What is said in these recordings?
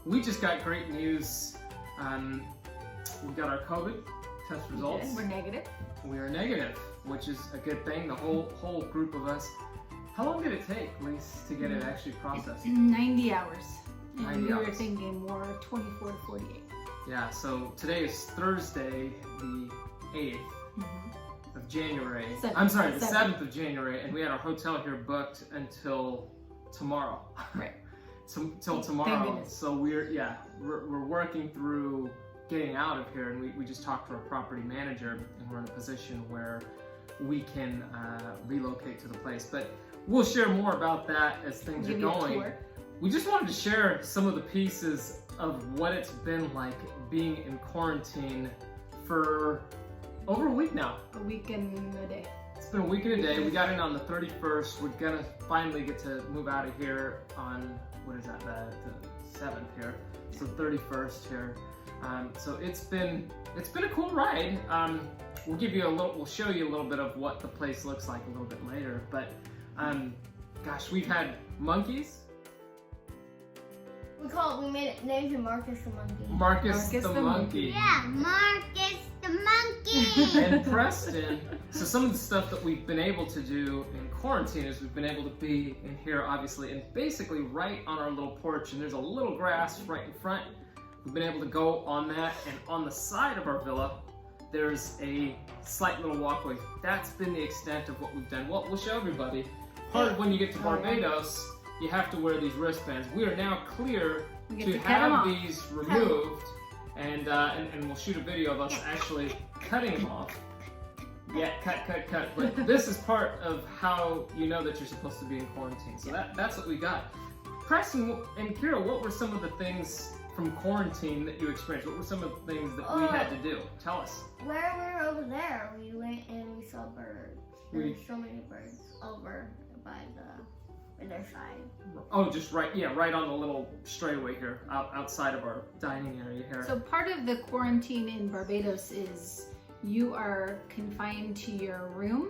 we just got great news. We got our COVID test results. We're negative. We are negative, which is a good thing. The whole group of us. How long did it take, Lise, to get it actually processed? 90 hours. 90 And we were hours. thinking more 24 to 48. Yeah, so today is Thursday, the 8th of January. I'm sorry, the 7th of January, and we had our hotel here booked until tomorrow. Right. Till tomorrow. So we're working through getting out of here, and we just talked to our property manager, and we're in a position where we can relocate to the place. But we'll share more about that as things are going. We just wanted to share some of the pieces of what it's been like being in quarantine for over a week now. A week and a day. It's been a week and a day. We got in on the 31st. We're gonna finally get to move out of here on, what is that, the 7th here. So 31st here. So it's been a cool ride. We'll show you a little bit of what the place looks like a little bit later. But gosh, we've had monkeys. We named him Marcus the monkey. Marcus the monkey. Yeah, Marcus the monkey. And Preston. So some of the stuff that we've been able to do in quarantine is we've been able to be in here, obviously, and basically right on our little porch, and there's a little grass right in front. We've been able to go on that, and on the side of our villa, there's a slight little walkway. That's been the extent of what we've done. Well, we'll show everybody. Part of when you get to Barbados, you have to wear these wristbands. We are now clear to have these removed, and we'll shoot a video of us actually cutting them off. Yeah, cut. But this is part of how you know that you're supposed to be in quarantine. So that's what we got. Preston and Kira, what were some of the things from quarantine that you experienced? What were some of the things that we had to do? Tell us. Where we were over there, we went and we saw birds. There's so many birds over by their side. Oh, just right on the little straightaway here, outside of our dining area here. So part of the quarantine in Barbados is you are confined to your room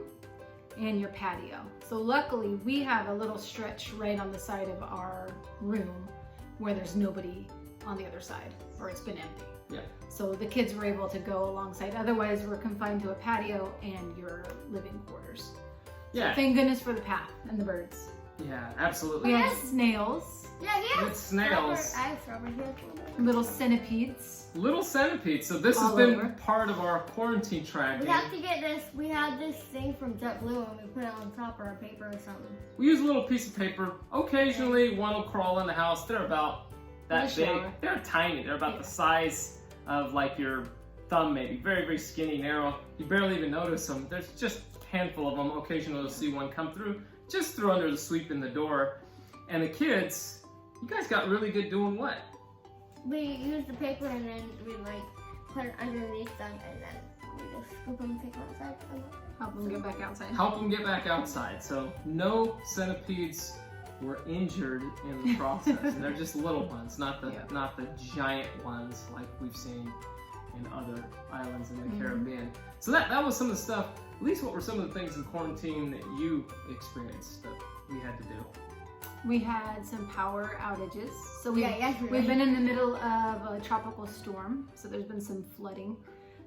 and your patio. So luckily we have a little stretch right on the side of our room where there's nobody on the other side, or it's been empty. Yeah. So the kids were able to go alongside. Otherwise we're confined to a patio and your living quarters. Yeah. So thank goodness for the path and the birds. Yeah, absolutely. We had snails. Yeah, With snails. I have strawberry here. Little centipedes. Little centipedes. So this has All been over. part of our quarantine tracking. We have to get this. We had this thing from JetBlue and we put it on top of our paper or something. We use a little piece of paper. Occasionally one will crawl in the house. They're about that big. They're tiny. They're about the size of like your thumb maybe. Very, very skinny, narrow. You barely even notice them. There's just a handful of them. Occasionally you'll see one come through. Just through under the sweep in the door. And the kids, you guys got really good doing what? We use the paper and then we like put it underneath them and then we just scoop them and take them outside. Help them get back outside. Help them get back outside. So no centipedes were injured in the process. And they're just little ones, not the giant ones like we've seen in other islands in the Caribbean. So that was some of the stuff. At least what were some of the things in quarantine that you experienced that we had to do? We had some power outages. So we've yesterday. been in the middle of a tropical storm. So there's been some flooding.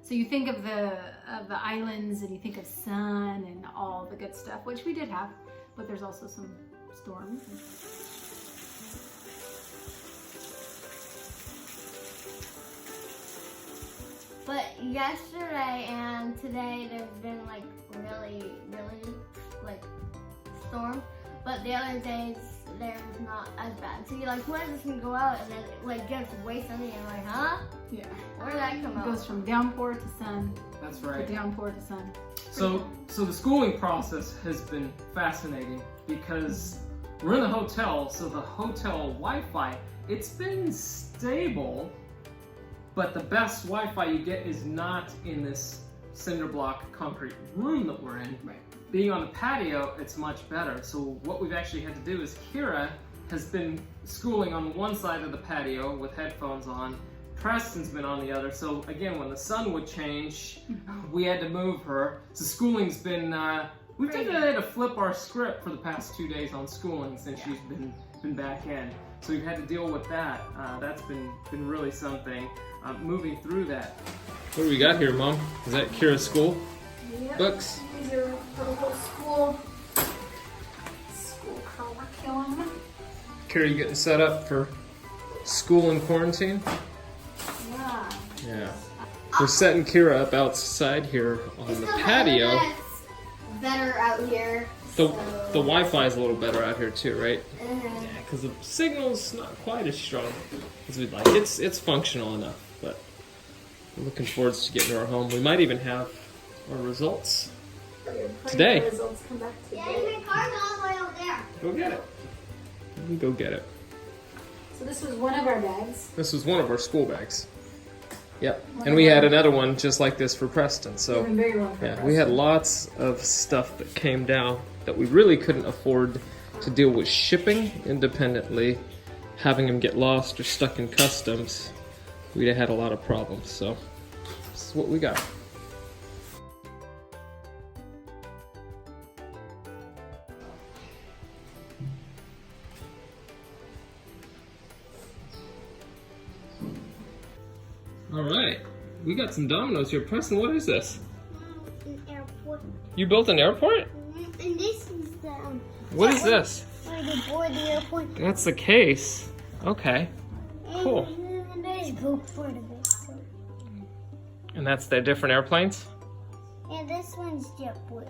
So you think of the islands and you think of sun and all the good stuff, which we did have, but there's also some storms. But yesterday and today there's been like really like storm. But the other days there's not as bad. So you like when this can go out and then it like gets way sunny and you're like, huh? Yeah. Where did that come out? It goes from downpour to sun. That's right. To downpour to sun. So the schooling process has been fascinating because we're in the hotel, so the hotel Wi-Fi, it's been stable, but the best Wi-Fi you get is not in this cinder block concrete room that we're in. Right. Being on the patio, it's much better. So what we've actually had to do is Kira has been schooling on one side of the patio with headphones on. Preston's been on the other. So again, when the sun would change, we had to move her. So schooling's been, we've definitely had to flip our script for the past 2 days on schooling since she's been back in. So we've had to deal with that. That's been really something. Moving through that. What do we got here, Mom? Is that Kira's school? Yep. Books? These are for the whole school curriculum. Kira, you getting set up for school in quarantine? Yeah. Yeah. We're setting Kira up outside here on the patio. Better out here. The Wi-Fi is a little better out here too, right? Yeah, because the signal's not quite as strong as we'd like. It's functional enough, but we're looking forward to getting to our home. We might even have our results today. The results come back today. Yeah, my car's all the way over there. Go get it. You can go get it. So this was one of our bags. This was one of our school bags. Yep. And we had another one just like this for Preston. So Even bigger one for yeah, us. we had lots of stuff that came down that we really couldn't afford to deal with shipping independently. Having them get lost or stuck in customs, we'd have had a lot of problems. So this is what we got. All right, we got some dominoes here. Preston, what is this? An airport. You built an airport? And this is the What is this? where they board the airport. That's the case. Okay, cool. And there's go part of it. So. And that's the different airplanes? And this one's JetBlue.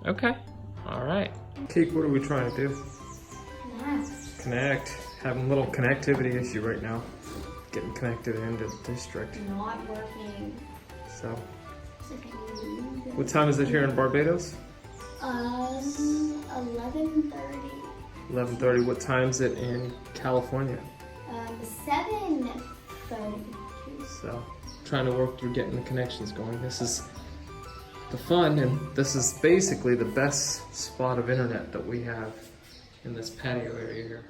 Okay, all right. Keek, what are we trying to do? Connect. Having a little connectivity issue right now. Getting connected into the district. Not working. So, what time is it here in Barbados? 11:30. 11:30. What time is it in California? 7:30. So, trying to work through getting the connections going. This is the fun, and this is basically the best spot of internet that we have in this patio area here.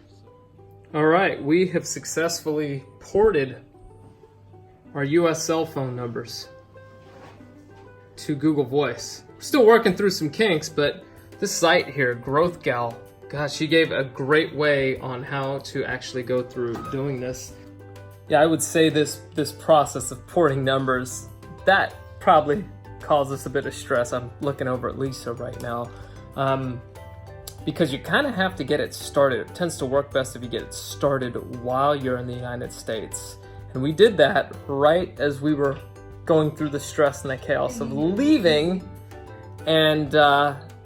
All right, we have successfully ported our US cell phone numbers to Google Voice. We're still working through some kinks, but this site here, Growth Gal, gosh, she gave a great way on how to actually go through doing this. Yeah, I would say this process of porting numbers, that probably caused us a bit of stress. I'm looking over at Lisa right now. Because you kind of have to get it started. It tends to work best if you get it started while you're in the United States. And we did that right as we were going through the stress and the chaos of leaving. And,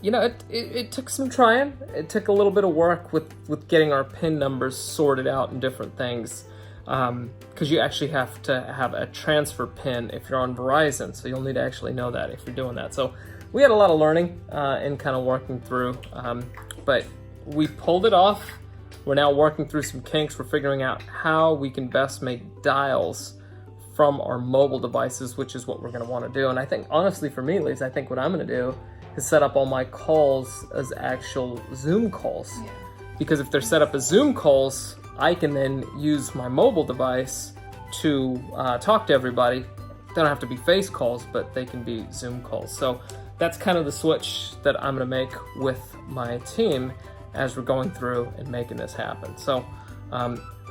you know, it took some trying. It took a little bit of work with getting our PIN numbers sorted out and different things. Because you actually have to have a transfer PIN if you're on Verizon. So you'll need to actually know that if you're doing that. So we had a lot of learning and kind of working through. But we pulled it off. We're now working through some kinks. We're figuring out how we can best make dials from our mobile devices, which is what we're going to want to do. And I think, honestly, for me at least, I think what I'm going to do is set up all my calls as actual Zoom calls. Yeah. Because if they're set up as Zoom calls, I can then use my mobile device to talk to everybody. They don't have to be face calls, but they can be Zoom calls. So that's kind of the switch that I'm going to make with my team as we're going through and making this happen. So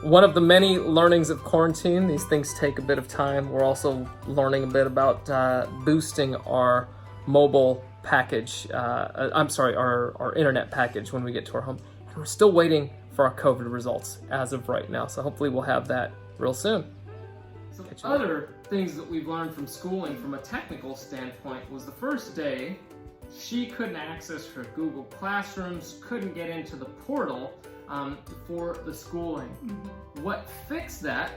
one of the many learnings of quarantine, these things take a bit of time. We're also learning a bit about boosting our mobile package, our internet package when we get to our home. And we're still waiting for our COVID results as of right now. So hopefully we'll have that real soon. Some other things that we've learned from schooling from a technical standpoint was the first day she couldn't access her Google Classrooms, couldn't get into the portal for the schooling. Mm-hmm. What fixed that?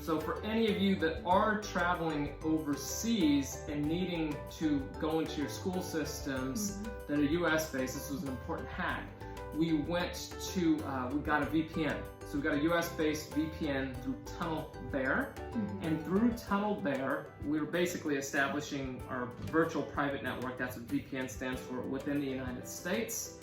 So for any of you that are traveling overseas and needing to go into your school systems that are US based, this was an important hack. We went to, we got a VPN. So we got a US-based VPN through Tunnel Bear. Mm-hmm. And through Tunnel Bear, we were basically establishing our virtual private network. That's what VPN stands for, within the United States.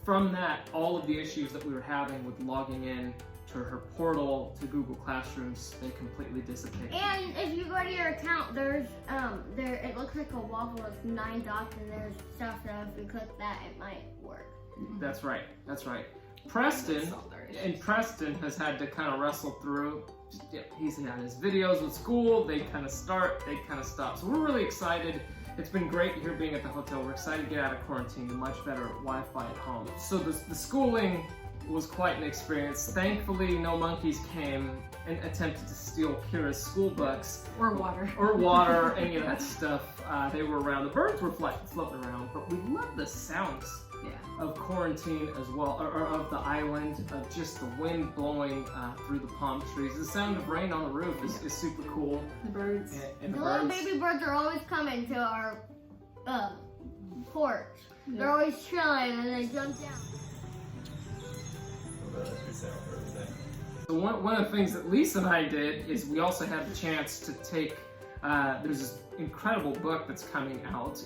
From that, all of the issues that we were having with logging in to her portal, to Google Classrooms, they completely dissipated. And if you go to your account, there's it looks like a waffle with 9 dots, and there's stuff that if you click that, it might work. That's right. That's right. Preston, Solved our issues. and Preston has had to kind of wrestle through. He's had his videos with school. They kind of start, they kind of stop. So we're really excited. It's been great here being at the hotel. We're excited to get out of quarantine and much better Wi-Fi at home. So the schooling was quite an experience. Thankfully, no monkeys came and attempted to steal Kira's school books. Or water. Or water, any of that stuff. They were around. The birds were floating around, but we love the sounds of quarantine as well, or of the island, of just the wind blowing through the palm trees. The sound of rain on the roof is super cool. The birds. And The the little birds. baby birds are always coming to our porch. They're always chilling and they jump down. So one of the things that Lisa and I did is we also had the chance to take, there's this incredible book that's coming out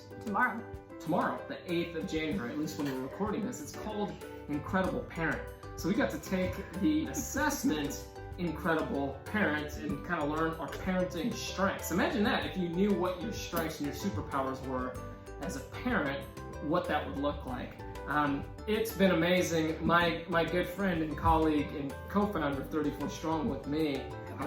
tomorrow, the 8th of January, at least when we're recording this. It's called Incredible Parent. So we got to take the assessment Incredible Parent and kind of learn our parenting strengths. Imagine that, if you knew what your strengths and your superpowers were as a parent, what that would look like. It's been amazing. My good friend and colleague and co-founder of 34 Strong with me,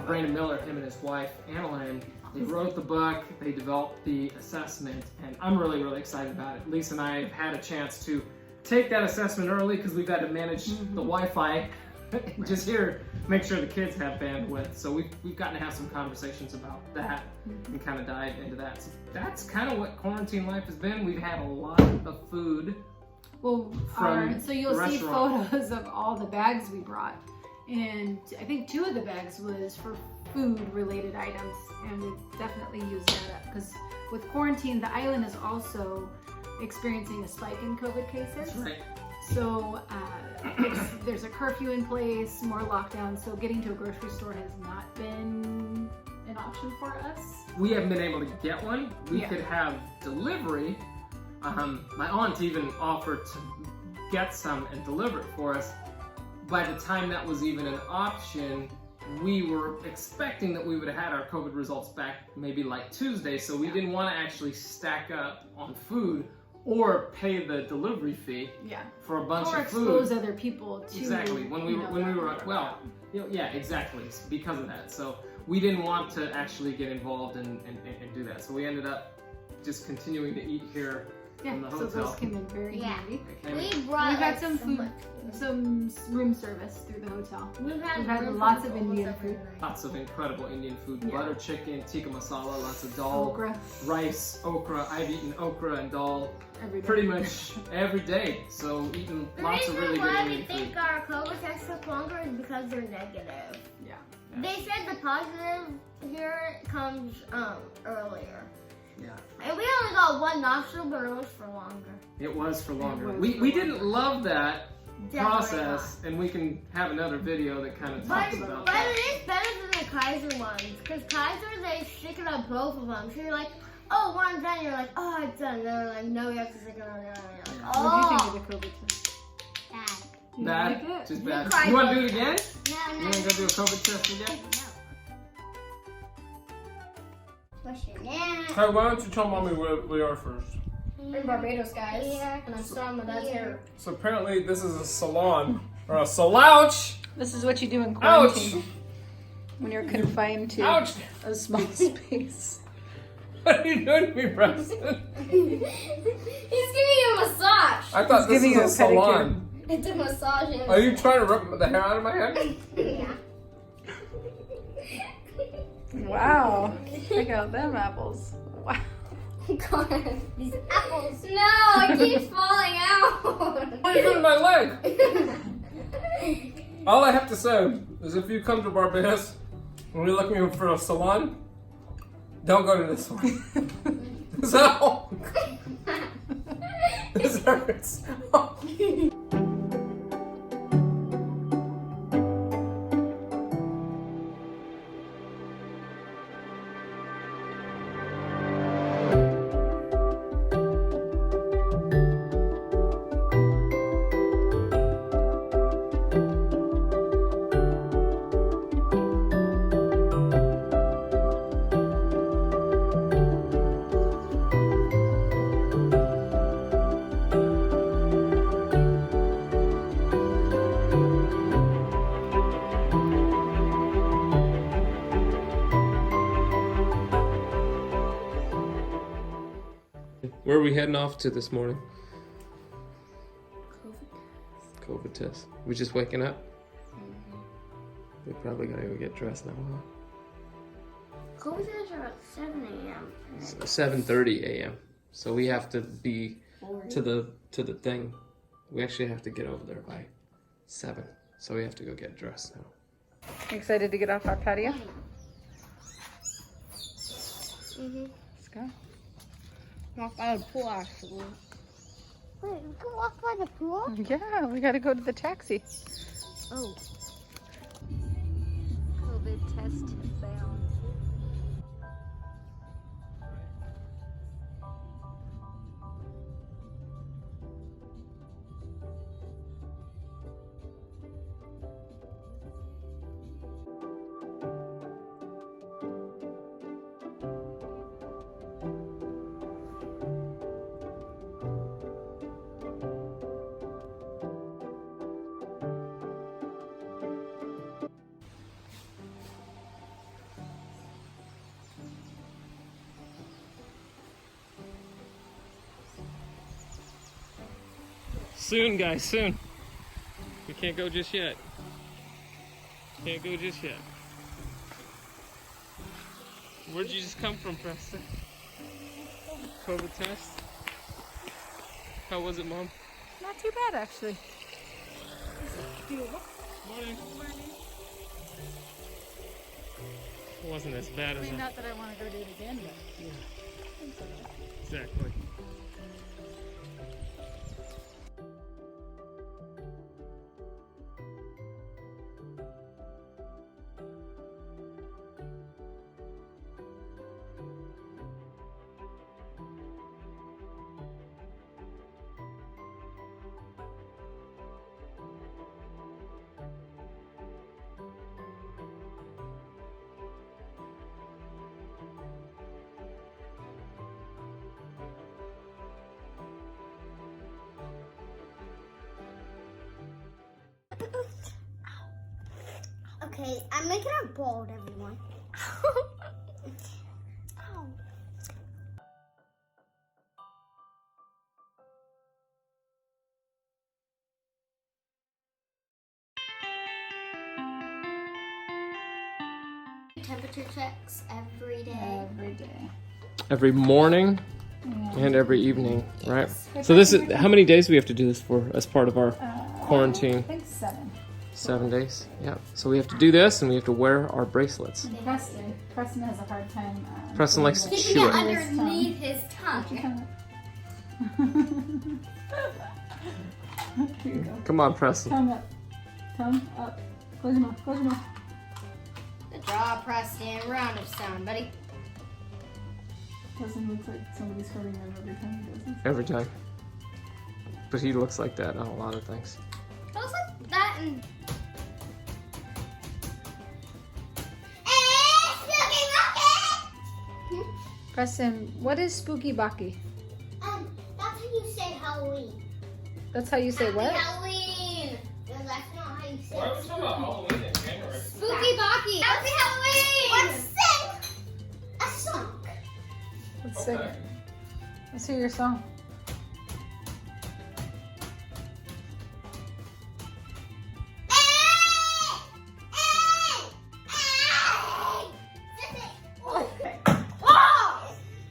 Brandon Miller, him and his wife, Annalyn, they wrote the book, they developed the assessment, and I'm really, really excited about it. Lisa and I have had a chance to take that assessment early because we've had to manage the Wi-Fi and just here, make sure the kids have bandwidth. So we've gotten to have some conversations about that and kind of dive into that. So that's kind of what quarantine life has been. We've had a lot of food. Well, From so you'll the see restaurant. photos of all the bags we brought. And I think 2 of the bags was for food related items, and we definitely used that up because with quarantine, the island is also experiencing a spike in COVID cases. That's right. So there's a curfew in place, more lockdowns, so getting to a grocery store has not been an option for us. We haven't been able to get one. We Yeah. could have delivery. My aunt even offered to get some and deliver it for us. By the time that was even an option, we were expecting that we would have had our COVID results back maybe like Tuesday, so we didn't want to actually stack up on food or pay the delivery fee for a bunch Or of food. expose other people to Exactly. When we were yeah, exactly. It's because of that. So we didn't want to actually get involved and do that. So we ended up just continuing to eat here in the so hotel. those came in very handy. We brought We've had like, some food, some room service through the hotel. We've had room lots service of Indian almost every food. night. Lots of incredible Indian food, Yeah. butter chicken, tikka masala, lots of dal, Okra rice, okra. I've eaten okra and dal every day. pretty much every day. So eating The lots of reason really good why we Indian food. think our COVID tests took longer is because they're negative. Yeah. They said the positive here comes earlier. Yeah. And we only got 1 nostril, but it was for longer. It was for longer. was We for didn't longer. love that Definitely process, and we can have another video that kind of talks about But that. it is better than the Kaiser ones, because Kaiser, they stick it on both of them. So you're like, oh, one's done. You're like, oh, it's done. They're like, no, we have to stick it on the other. You're like, What do you oh, think of the COVID test? bad. You Bad? like it? Just We bad. cried You want to do both it again? No, You want to go do a COVID test again? Push it in. Hey, why don't you tell mommy where we are first? We're in Barbados, guys. Here. And I'm still on my dad's hair. So apparently this is a salon, or a slouch. This is what you do in Ouch! quarantine when you're confined to Ouch! a small space. What are you doing to me, Preston? He's giving you a massage. I thought this giving you was a a salon. It's a massage. Are you trying to rip the hair out of my head? Yeah. Wow. Check out them apples. Wow. God, these apples. No, it keeps falling out. What are you doing to my leg? All I have to say is if you come to Barbados and you're looking for a salon, don't go to this one. So, this hurts. Where are we heading off to this morning? COVID test. We just waking up? We probably gotta go get dressed now, huh? COVID tests are at 7 a.m. 7:30 a.m. So we have to be to the thing. We actually have to get over there by 7. So we have to go get dressed now. Excited to get off our patio? Let's go. Walk by the pool, actually. Wait, we can walk by the pool? Yeah, we gotta go to the taxi. Oh. COVID test found. Soon, guys, soon. We can't go just yet. Can't go just yet. Where'd you just come from, Preston? COVID test? How was it, Mom? Not too bad, actually. Morning. It wasn't as bad as Not that I want to go do it again, but Exactly. Okay, I'm making her bald, everyone. Ow. Temperature checks every day. every day. Every morning and every evening, right? So this is, how many days do we have to do this for as part of our quarantine? I think 7. 7 days, yeah. So we have to do this and we have to wear our bracelets. Preston has a hard time. Preston likes to Keeping chew it it. underneath his tongue. Here you go. Come on, Preston. Tongue up. Tongue up. Close your mouth. Close your mouth. Good job, Preston. Round of sound, buddy. Preston looks like somebody's hurting him every time he does this. Every time. But he looks like that on a lot of things. It looks like that and... Preston, what is spooky baki? That's how you say Halloween. That's how you say what? Halloween. No, that's not how you say Why are we talking about Halloween in January? Spooky Baki. Happy Halloween. Let's sing a song. Let's sing it. Let's hear your song.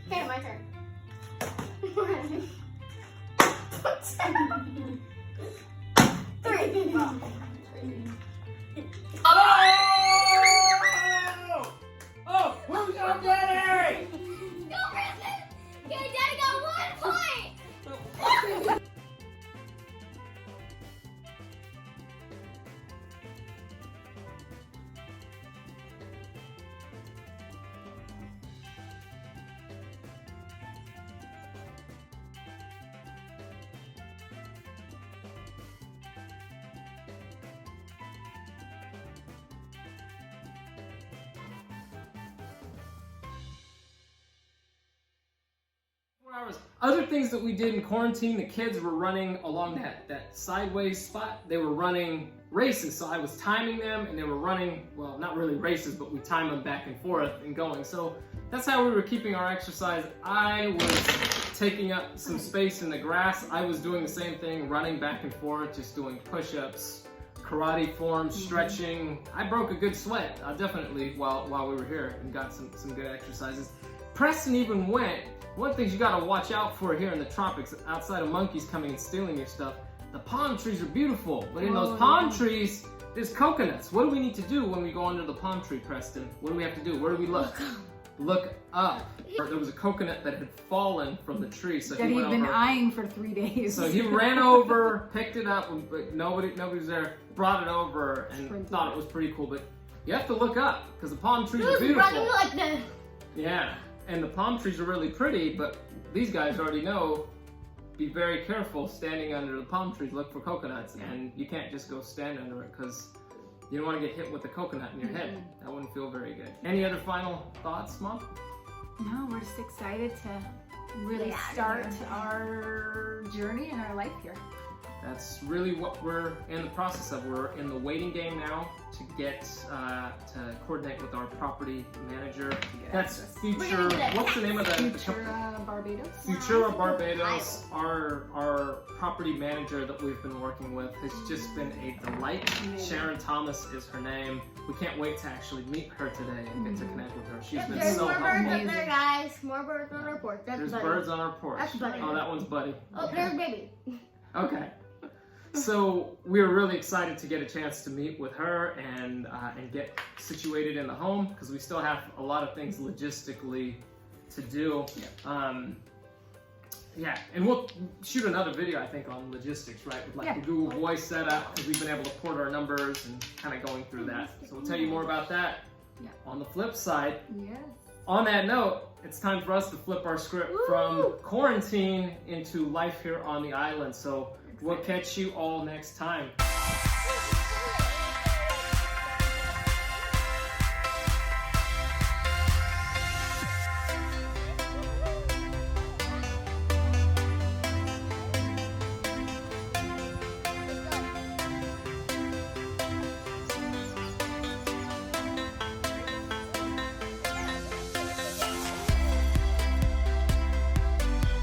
Okay, my turn. Oh! Who's your daddy? Go, Preston! Okay, Daddy got 1 point! Hours. Other things that we did in quarantine, the kids were running along that sideways spot. They were running races, so I was timing them, and they were running, well, not really races, but we time them back and forth and going. So that's how we were keeping our exercise. I was taking up some space in the grass. I was doing the same thing, running back and forth, just doing push-ups, karate forms, stretching. I broke a good sweat, definitely, while we were here, and got some good exercises. Preston even went. One of the things you gotta watch out for here in the tropics, outside of monkeys coming and stealing your stuff, the palm trees are beautiful, but in those palm trees, there's coconuts. What do we need to do when we go under the palm tree, Preston? What do we have to do? Where do we look? Look up. There was a coconut that had fallen from the tree, so that he he'd went been over. eyeing for 3 days. So he ran over, picked it up, but nobody was there, brought it over, and thought it was pretty cool. But you have to look up, because the palm trees are beautiful. Running like this. Yeah, and the palm trees are really pretty, but these guys already know, be very careful standing under the palm trees, look for coconuts, and you can't just go stand under it, because you don't want to get hit with the coconut in your head. That wouldn't feel very good. Any other final thoughts, Mom? No, we're just excited to really start our journey and our life here. That's really what we're in the process of. We're in the waiting game now to get to coordinate with our property manager. That's Future. What's the name of the Futura Barbados. Futura Barbados. Our property manager that we've been working with has just been a delight. Sharon Thomas is her name. We can't wait to actually meet her today and get to connect with her. She's been There's so more birds helpful. up there, guys. More birds on our porch. That's There's Buddy. birds on our porch. That's Buddy. Oh, that one's Buddy. Oh, there's Baby. Okay. So we're really excited to get a chance to meet with her and get situated in the home, because we still have a lot of things logistically to do. Yeah, and we'll shoot another video, I think, on logistics, right? With like the Google Voice setup, because we've been able to port our numbers and kind of going through that. So we'll tell you more about that on the flip side. Yes. On that note, it's time for us to flip our script from quarantine into life here on the island. So we'll catch you all next time.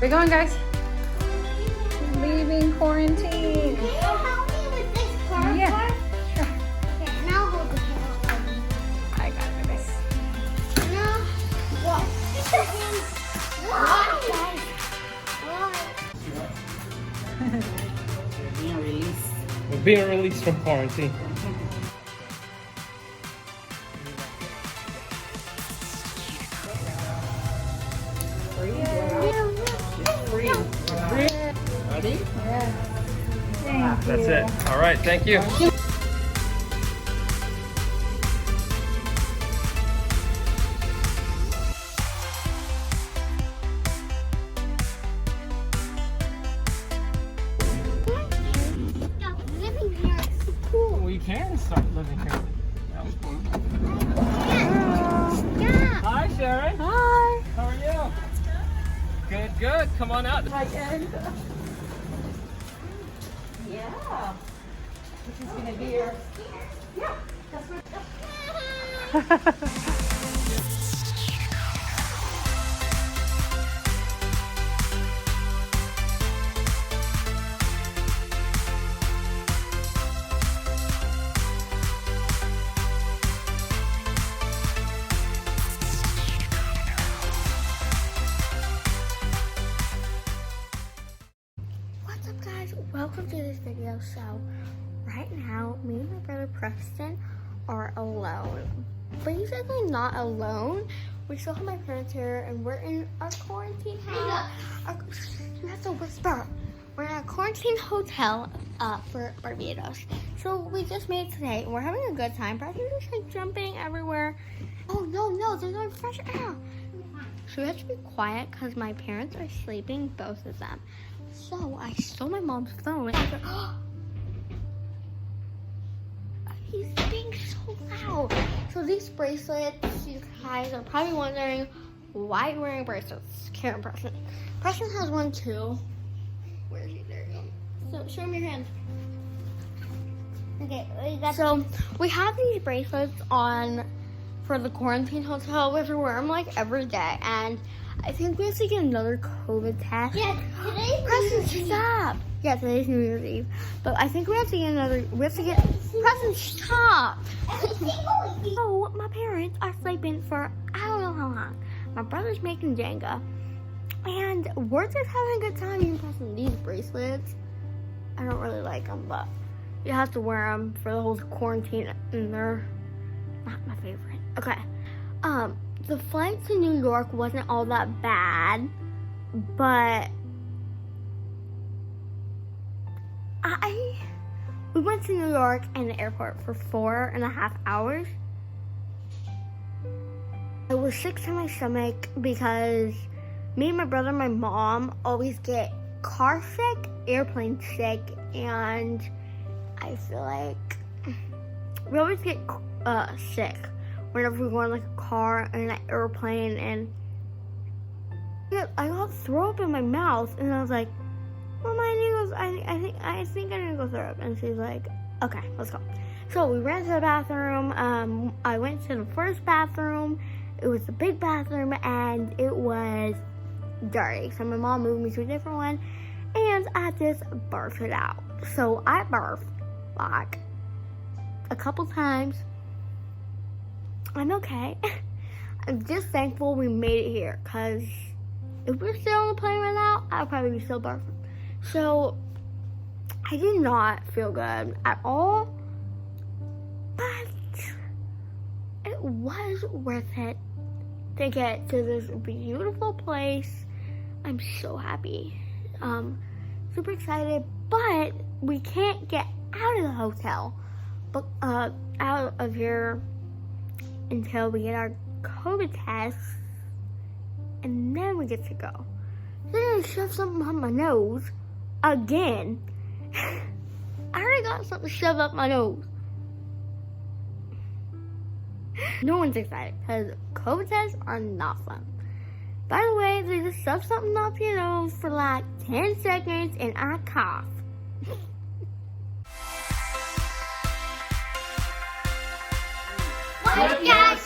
We're going, guys. Leaving quarantine. Can you help me with this card? Yeah. Sure. Okay, now hold the camera. I got it, baby. Now, what? We're being released from quarantine. Ready? Yeah. That's it. All right, thank you. Living here is so cool. We can start living here. Yeah. Hi, Sharon. Hi. How are you? Good, good. Come on out. Hi, Ed. Yeah. This is gonna be your. Yeah. That's what. What's up, guys? Welcome to this video. So, right now, me and my brother Preston are alone. Basically, not alone. We still have my parents here, and we're in a quarantine house. You have to whisper. We're in a quarantine hotel for Barbados. So we just made it today, and we're having a good time. Preston's just like jumping everywhere. Oh no, there's no fresh air. So we have to be quiet because my parents are sleeping, both of them. So I stole my mom's phone. And I said, oh, he's being so loud. So these bracelets, you guys are probably wondering why you're wearing bracelets. Karen, Preston. Preston has one too. Where is he? There you go. So show me your hands. Okay, so we have these bracelets on for the quarantine hotel. We have to wear them like every day, and I think we have to get another COVID test. Yeah, today's Preston, stop. Yeah, today's New Year's Eve. But I think we have to get another. We have to get. Preston, stop. Oh, my parents are sleeping for I don't know how long. My brother's making Jenga, and we're just having a good time. You Preston, these bracelets. I don't really like them, but you have to wear them for the whole quarantine, and they're not my favorite. Okay. The flight to New York wasn't all that bad, but we went to New York and the airport for 4.5 hours. I was sick to my stomach because me and my brother and my mom always get car sick, airplane sick, and I feel like we always get sick whenever we go in like a car and an airplane, and I got throw up in my mouth, and I was like, Mom, I think I need to go throw up. And she's like, okay, let's go. So we ran to the bathroom. I went to the first bathroom. It was the big bathroom, and it was dirty. So my mom moved me to a different one, and I just barfed it out. So I barfed like a couple times. I'm okay. I'm just thankful we made it here, because if we're still on the plane right now, I'd probably be still barfing. So I did not feel good at all, but it was worth it to get to this beautiful place. I'm so happy. Super excited, but we can't get out of the hotel, but out of here until we get our COVID test, and then we get to go. Then I shoved something up my nose again. I already got something shoved up my nose. No one's excited because COVID tests are not fun. By the way, they just shove something up your nose for like 10 seconds and I cough. What, guys?